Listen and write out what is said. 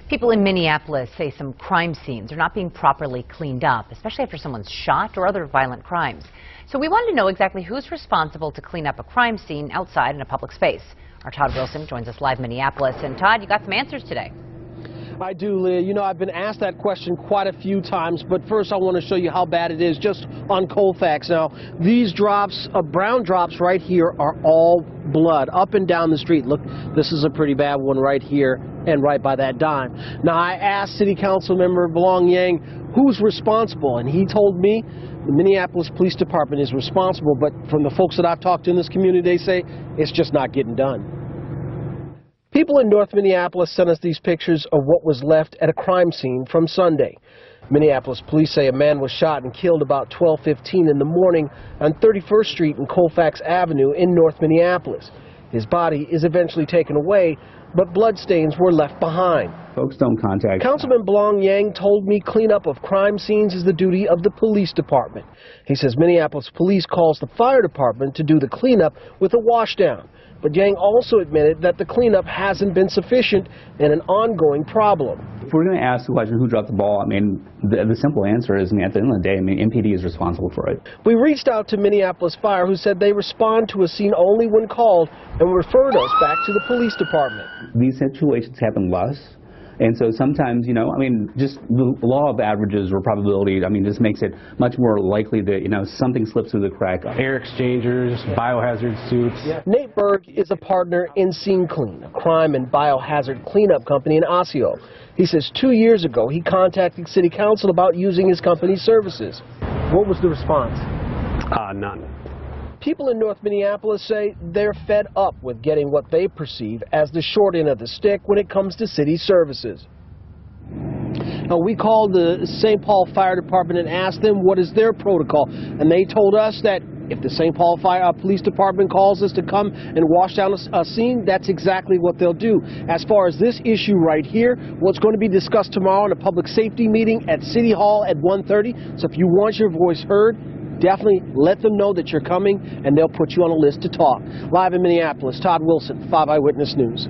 People in Minneapolis say some crime scenes are not being properly cleaned up, especially after someone's shot or other violent crimes. So we wanted to know exactly who's responsible to clean up a crime scene outside in a public space. Our Todd Wilson joins us live in Minneapolis. And Todd, you got some answers today. I do, Leah. You know, I've been asked that question quite a few times, but first I want to show you how bad it is just on Colfax. Now, these drops, brown drops right here, are all blood up and down the street. Look, this is a pretty bad one right here and right by that dime. Now, I asked City Council member Belong Yang who's responsible, and he told me the Minneapolis Police Department is responsible, but from the folks that I've talked to in this community, they say it's just not getting done. People in North Minneapolis sent us these pictures of what was left at a crime scene from Sunday. Minneapolis police say a man was shot and killed about 12:15 in the morning on 31st Street and Colfax Avenue in North Minneapolis. His body is eventually taken away, but bloodstains were left behind. Folks don't contact. Councilman Belong Yang told me cleanup of crime scenes is the duty of the police department. He says Minneapolis police calls the fire department to do the cleanup with a washdown. But Yang also admitted that the cleanup hasn't been sufficient and an ongoing problem. If we're going to ask the question who dropped the ball, I mean, the simple answer is, at the end of the day, MPD is responsible for it. We reached out to Minneapolis Fire, who said they respond to a scene only when called and referred us back to the police department. These situations happen less. And so sometimes, just the law of averages or probability, just makes it much more likely that, something slips through the crack. Air exchangers, biohazard suits. Yeah. Nate Berg is a partner in Scene Clean, a crime and biohazard cleanup company in Osseo. He says 2 years ago he contacted City Council about using his company's services. What was the response? None. People in North Minneapolis say they're fed up with getting what they perceive as the short end of the stick when it comes to city services. Now, we called the St. Paul Fire Department and asked them what is their protocol, and they told us that if the St. Paul Police Department calls us to come and wash down a scene, that's exactly what they'll do. As far as this issue right here, what's going to be discussed tomorrow in a public safety meeting at City Hall at 1:30. So if you want your voice heard, definitely let them know that you're coming, and they'll put you on a list to talk. Live in Minneapolis, Todd Wilson, 5 Eyewitness News.